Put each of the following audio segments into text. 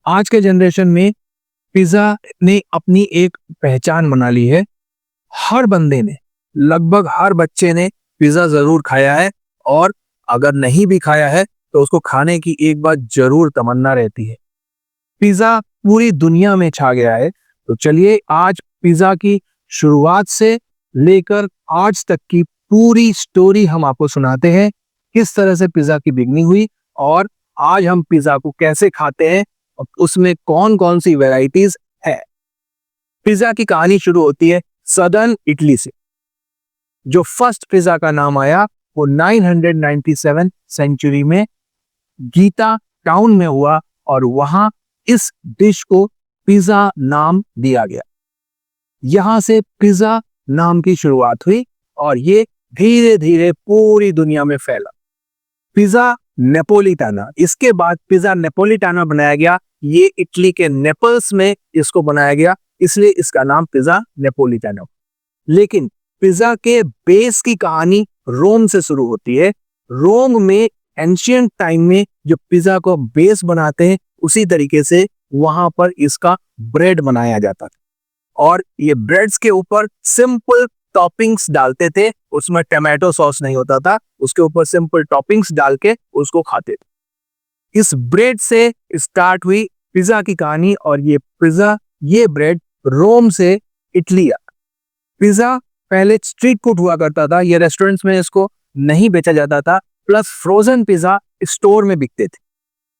आज के जनरेशन में पिज्जा ने अपनी एक पहचान बना ली है। हर बंदे ने, लगभग हर बच्चे ने पिज्जा जरूर खाया है और अगर नहीं भी खाया है तो उसको खाने की एक बार जरूर तमन्ना रहती है। पिज्जा पूरी दुनिया में छा गया है। तो चलिए आज पिज्जा की शुरुआत से लेकर आज तक की पूरी स्टोरी हम आपको सुनाते हैं, किस तरह से पिज्जा की बिगनिंग हुई और आज हम पिज्जा को कैसे खाते हैं और उसमें कौन कौन सी वेराइटीज है। पिज्जा की कहानी शुरू होती है सदर्न इटली से। जो फर्स्ट पिज्जा का नाम आया वो 997 सेंचुरी में गीता टाउन में हुआ और वहां इस डिश को पिज्जा नाम दिया गया। यहां से पिज्जा नाम की शुरुआत हुई और ये धीरे धीरे पूरी दुनिया में फैला। पिज्जा नेपोलिटाना, इसके बाद पिज्जा नेपोलिटाना बनाया गया। ये इटली के नेपल्स में इसको बनाया गया, इसलिए इसका नाम पिज्जा नेपोलिटाना। लेकिन पिज्जा के बेस की कहानी रोम से शुरू होती है। रोम में एंशियंट टाइम में जो पिज्जा को बेस बनाते हैं उसी तरीके से वहां पर इसका ब्रेड बनाया जाता था और ये ब्रेड्स के ऊपर सिंपल टॉपिंग्स डालते थे। उसमें टमाटो सॉस नहीं होता था, उसके ऊपर सिंपल टॉपिंग्स डाल के उसको खाते थे। इस ब्रेड से स्टार्ट हुई पिज्जा की कहानी और ये ब्रेड रोम से इटली आया। पिज्जा पहले स्ट्रीट फूड हुआ करता था, ये रेस्टोरेंट्स में इसको नहीं बेचा जाता था। प्लस फ्रोजन पिज्जा स्टोर में बिकते थे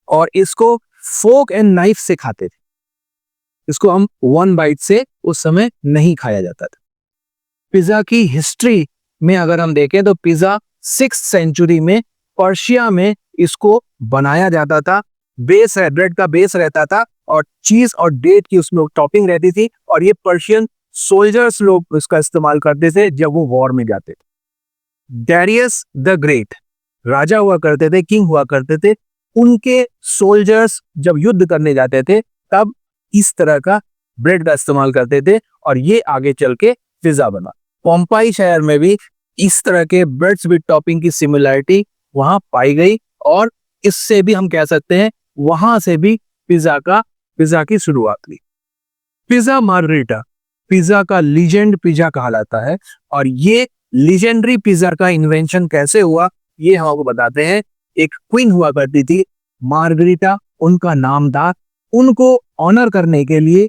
और इसको फोक एंड नाइफ से खाते थे। इसको हम वन बाइट से उस समय नहीं खाया जाता था। पिज्जा की हिस्ट्री में अगर हम देखें तो पिज्जा 6th सेंचुरी में पर्शिया में इसको बनाया जाता था। ब्रेड का बेस रहता था और चीज और डेट की उसमें टॉपिंग रहती थी और ये पर्शियन सोल्जर्स लोग इसका इस्तेमाल करते थे जब वो वॉर में जाते थे। डैरियस द ग्रेट राजा हुआ करते थे, किंग हुआ करते थे। उनके सोल्जर्स जब युद्ध करने जाते थे तब इस तरह का ब्रेड का इस्तेमाल करते थे और ये आगे चल के पिज्जा बना। पोम्पाई शहर में भी इस तरह के ब्रेड्स विद टॉपिंग की सिमिलरिटी वहां पाई गई और इससे भी हम कह सकते हैं वहां से भी पिज्जा की शुरुआत हुई। पिज्जा मार्गरीटा पिज्जा का लीजेंड पिज्जा कहलाता है और ये लीजेंडरी पिज्जा का इन्वेंशन कैसे हुआ ये हम आपको बताते हैं। एक क्वीन हुआ करती थी मार्गरीटा, उनका नाम था। उनको ऑनर करने के लिए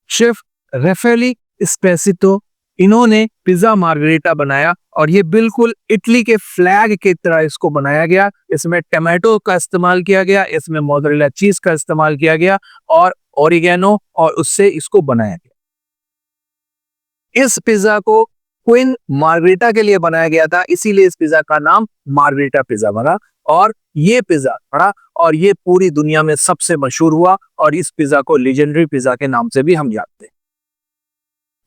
शेफ रेफेली स्पेसितो इन्होंने पिज्जा मार्गरीटा बनाया और ये बिल्कुल इटली के फ्लैग की तरह इसको बनाया गया। इसमें टमाटो का इस्तेमाल किया गया, इसमें मोज़रेला चीज का इस्तेमाल किया गया और ओरिगेनो और उससे इसको बनाया गया। इस पिज्जा को क्वीन मार्गरीटा के लिए बनाया गया था, इसीलिए इस पिज्जा का नाम मार्गरीटा पिज्जा बना और ये पिज्जा बड़ा और ये पूरी दुनिया में सबसे मशहूर हुआ और इस पिज्जा को लेजेंडरी पिज्जा के नाम से भी हम जानते हैं।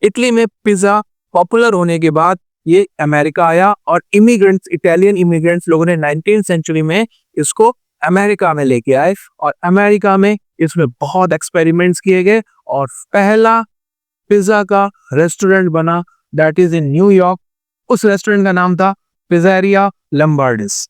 इटली में पिज्जा पॉपुलर होने के बाद ये अमेरिका आया और इटालियन इमिग्रेंट्स लोगों ने 19th सेंचुरी में इसको अमेरिका में लेके आए और अमेरिका में इसमें बहुत एक्सपेरिमेंट्स किए गए और पहला पिज्जा का रेस्टोरेंट बना, दैट इज इन न्यूयॉर्क। उस रेस्टोरेंट का नाम था पिज़्ज़ेरिया लम्बार्डिस।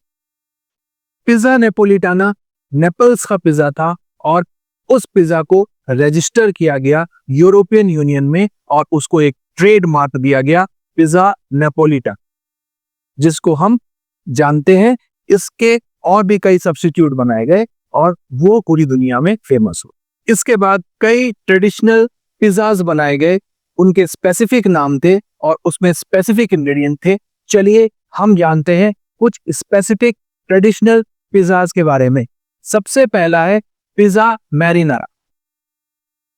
पिज्जा नेपोलिटाना नेपल्स का पिज्जा था और उस पिज्जा को रजिस्टर किया गया यूरोपियन यूनियन में और उसको एक ट्रेडमार्क दिया गया पिज्जा नेपोलिटन, जिसको हम जानते हैं। इसके और भी कई सब्स्टिट्यूट बनाए गए और वो पूरी दुनिया में फेमस हो। इसके बाद कई ट्रेडिशनल पिज्जाज बनाए गए, उनके स्पेसिफिक नाम थे और उसमें स्पेसिफिक इंग्रेडिएंट थे। चलिए हम जानते हैं कुछ स्पेसिफिक ट्रेडिशनल पिज्जाज के बारे में। सबसे पहला है पिज्जा मैरिनारा।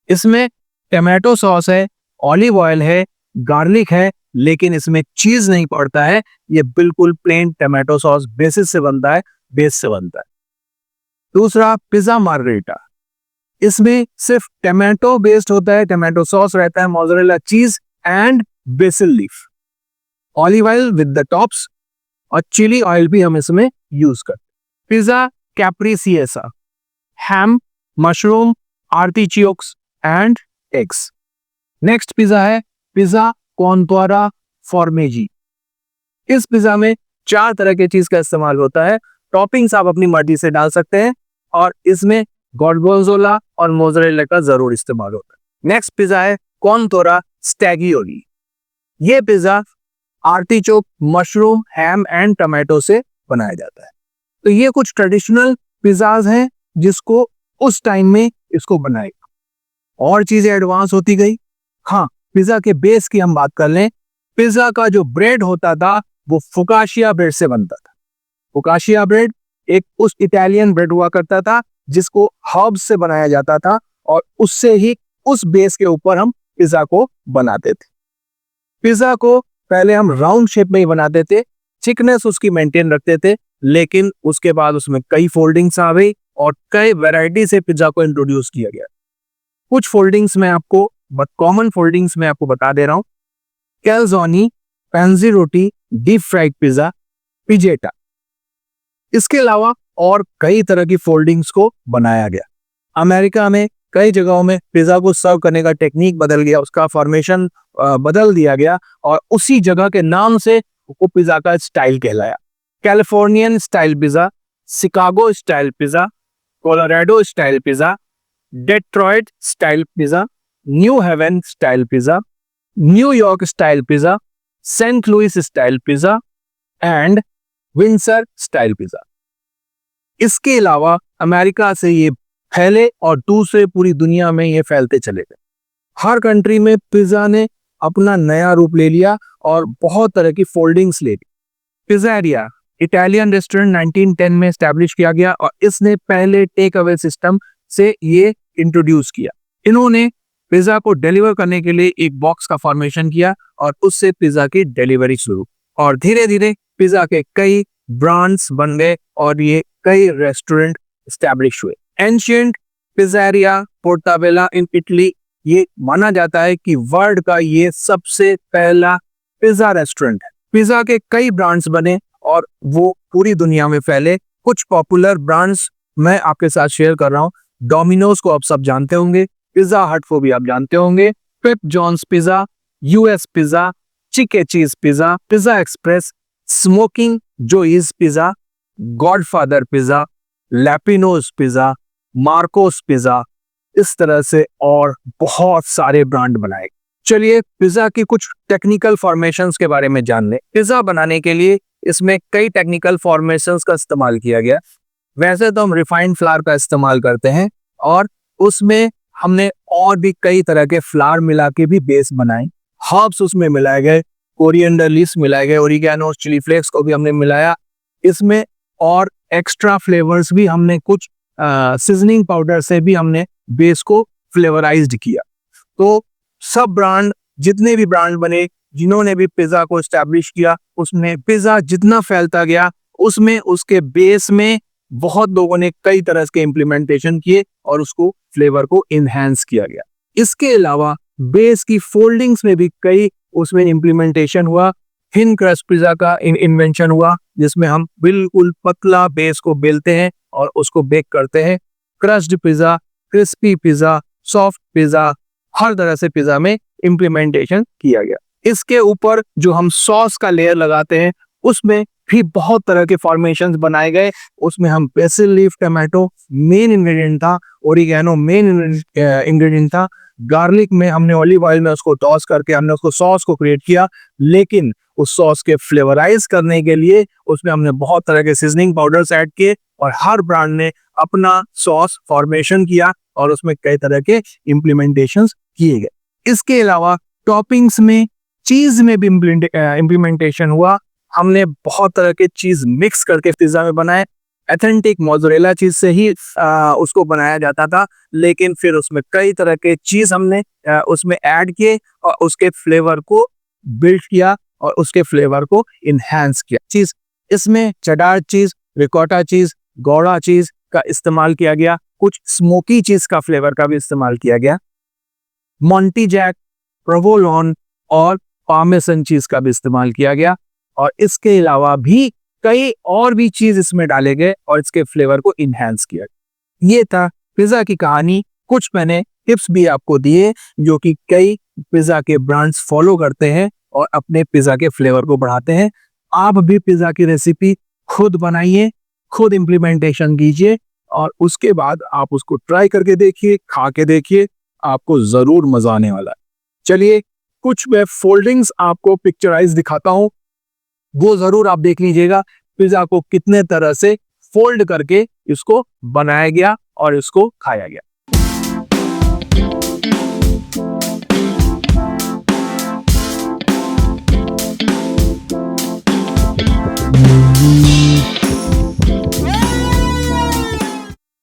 इसमें टमाटो सॉस है, ऑलिव ऑयल है, गार्लिक है, लेकिन इसमें चीज नहीं पड़ता है। ये बिल्कुल प्लेन टमाटो सॉस बेस से बनता है। दूसरा पिज्जा मार्गरीटा, इसमें सिर्फ टमाटो बेस्ड होता है, टमाटो सॉस रहता है, mozzarella cheese and basil leaf, olive oil with the tops और चिली ऑयल भी हम इसमें यूज करते हैं। Pizza capricciosa, ham, mushroom, artichokes and eggs. Next pizza है पिज्जा कॉन्टोरा फॉर्मेजी। इस पिज्जा में 4 तरह के चीज का इस्तेमाल होता है। टॉपिंग्स आप अपनी मर्जी से डाल सकते हैं और इसमें गॉर्गोंजोला और मोज़रेला का जरूर इस्तेमाल होता है। नेक्स्ट पिज्जा है कॉर्नटोरा स्टैगियोली। ये pizza artichoke, mushroom, ham and tomato से बनाया जाता है। तो ये कुछ ट्रेडिशनल पिज्जाज हैं जिसको उस टाइम में इसको बनाएगा। और चीजें एडवांस होती गई। हाँ, पिज्जा के बेस की हम बात कर लें। पिज्जा का जो ब्रेड होता था वो फोकाशिया ब्रेड से बनता था। फोकाशिया ब्रेड एक उस इटालियन ब्रेड हुआ करता था जिसको हर्ब्स से बनाया जाता था और उससे ही उस बेस के ऊपर हम पिज्जा को बनाते थे। पिज्जा को पहले हम राउंड शेप में ही बनाते थे, थिकनेस उसकी मेंटेन रखते थे, लेकिन उसके बाद उसमें कई फोल्डिंग्स आ गई और कई वैरायटी से पिज्जा को इंट्रोड्यूस किया गया। कुछ फोल्डिंग्स में आपको कॉमन फोल्डिंग्स में आपको बता दे रहा हूं। कैलजोनी, पेंजिरोटी, डीप फ्राइड पिज्जा, पिजेटा। इसके अलावा और कई तरह की फोल्डिंग्स को बनाया गया। अमेरिका में कई जगहों में पिज्जा को सर्व करने का टेक्निक बदल गया, उसका फॉर्मेशन बदल दिया गया और उसी जगह के नाम से वो पिज्जा का स्टाइल कहलाया। Californian style pizza, Chicago style pizza, Colorado style pizza, Detroit style pizza, New Haven style pizza, New York style pizza, Saint Louis style pizza and Windsor style pizza. इसके अलावा अमेरिका से ये फैले और दूसरे पूरी दुनिया में ये फैलते चले गए। हर कंट्री में पिज्जा ने अपना नया रूप ले लिया और बहुत तरह की फोल्डिंग्स ले ली। पिज़्ज़ेरिया इटालियन रेस्टोरेंट 1910 में एस्टैब्लिश किया गया और इसने पहले टेक अवे सिस्टम से ये इंट्रोड्यूस किया। इन्होंने पिज्जा को डिलीवर करने के लिए एक बॉक्स का फॉर्मेशन किया और उससे पिज्जा की डिलीवरी शुरू, और धीरे धीरे पिज्जा के कई ब्रांड्स बन गए और ये कई रेस्टोरेंट एस्टैब्लिश हुए। एंशिएंट पिज़्ज़ेरिया पोर्टाबेला इन इटली, ये माना जाता है कि वर्ल्ड का ये सबसे पहला पिज्जा रेस्टोरेंट है। पिज्जा के कई ब्रांड्स बने और वो पूरी दुनिया में फैले। कुछ पॉपुलर ब्रांड्स मैं आपके साथ शेयर कर रहा हूँ। डोमिनोज को आप सब जानते होंगे, पिज्जा हट को भी आप जानते होंगे, Papa John's pizza, US pizza, चिके cheese pizza, pizza express, smoking Joe's pizza, Godfather pizza, La Pino'z pizza, Marco's pizza, इस तरह से और बहुत सारे ब्रांड बनाए। चलिए पिज्जा की कुछ टेक्निकल फॉर्मेशंस के बारे में जान लें। पिज्जा बनाने के लिए इसमें कई टेक्निकल फॉर्मेशंस का इस्तेमाल किया गया। वैसे तो हम रिफाइंड फ्लावर का इस्तेमाल करते हैं और उसमें हमने और भी कई तरह के फ्लावर मिला के भी बेस बनाए। हर्ब्स उसमें मिलाए गए, कोरिएंडर लीव्स मिलाए गए, ओरिगैनो, चिली फ्लेक्स को भी हमने मिलाया इसमें, और एक्स्ट्रा फ्लेवर्स भी हमने कुछ सीजनिंग पाउडर से भी हमने बेस को फ्लेवराइज्ड किया। तो सब ब्रांड, जितने भी ब्रांड बने, जिन्होंने भी पिज्जा को एस्टैब्लिश किया, उसमें पिज्जा जितना फैलता गया उसमें उसके बेस में बहुत लोगों ने कई तरह के इम्प्लीमेंटेशन किए और उसको फ्लेवर को इनहेंस किया गया। इसके अलावा बेस की फोल्डिंग्स में भी कई उसमें इम्प्लीमेंटेशन हुआ। थिन क्रस्ट पिज्जा का इन्वेंशन हुआ जिसमें हम बिल्कुल पतला बेस को बेलते हैं और उसको बेक करते हैं। Crust pizza, crispy pizza, soft pizza, हर तरह से पिज्जा में इम्प्लीमेंटेशन किया गया। इसके ऊपर जो हम सॉस का लेयर लगाते हैं उसमें भी बहुत तरह के फॉर्मेशंस बनाए गए। उसमें हम BECIL leaf tomato main ingredient था, ओरिगैनो मेन इंग्रेडिएंट था, गार्लिक में हमने ऑलिव ऑयल में उसको टॉस करके हमने उसको सॉस को क्रिएट किया, लेकिन उस सॉस के फ्लेवराइज करने के लिए उसमें हमने बहुत तरह के सीजनिंग पाउडर्स ऐड किए और हर ब्रांड ने अपना सॉस फॉर्मेशन किया और उसमें कई तरह के इम्प्लीमेंटेशंस किए गए। इसके अलावा टॉपिंग्स में, चीज में भी इम्प्लीमेंटेशन हुआ। हमने बहुत तरह के चीज मिक्स करके पिज्जा में बनाए। एथेंटिक मोज़रेला चीज से ही उसको बनाया जाता था, लेकिन फिर उसमें कई तरह के चीज हमने उसमें ऐड किए और उसके फ्लेवर को बिल्ड किया और उसके फ्लेवर को इनहेंस किया। चीज इसमें चेडार चीज, रिकॉटा चीज, गौड़ा चीज का इस्तेमाल किया गया। कुछ स्मोकी चीज का फ्लेवर का भी इस्तेमाल किया गया। मोंटी जैक, प्रोवोलोन और पार्मेसन चीज का भी इस्तेमाल किया गया और इसके अलावा भी कई और भी चीज इसमें डाले गए और इसके फ्लेवर को इनहेंस किया गया। ये था पिज्जा की कहानी। कुछ मैंने टिप्स भी आपको दिए जो कि कई पिज्जा के ब्रांड्स फॉलो करते हैं और अपने पिज्जा के फ्लेवर को बढ़ाते हैं। आप भी पिज्जा की रेसिपी खुद बनाइए, खुद इम्प्लीमेंटेशन कीजिए और उसके बाद आप उसको ट्राई करके देखिए, खा के देखिए, आपको जरूर मजा आने वाला है। चलिए कुछ मैं फोल्डिंग्स आपको पिक्चराइज दिखाता हूं, वो जरूर आप देख लीजिएगा पिज्जा को कितने तरह से फोल्ड करके इसको बनाया गया और इसको खाया गया।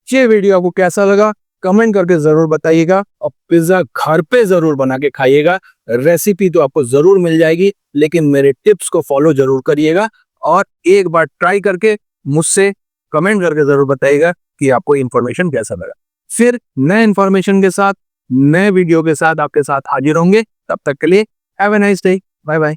ये वीडियो आपको कैसा लगा कमेंट करके जरूर बताइएगा और पिज्जा घर पे जरूर बना के खाइएगा। रेसिपी तो आपको जरूर मिल जाएगी, लेकिन मेरे टिप्स को फॉलो जरूर करिएगा और एक बार ट्राई करके मुझसे कमेंट करके जरूर बताइएगा कि आपको इन्फॉर्मेशन कैसा लगा। फिर नए इन्फॉर्मेशन के साथ, नए वीडियो के साथ आपके साथ हाजिर होंगे। तब तक के लिए have a nice day, bye bye.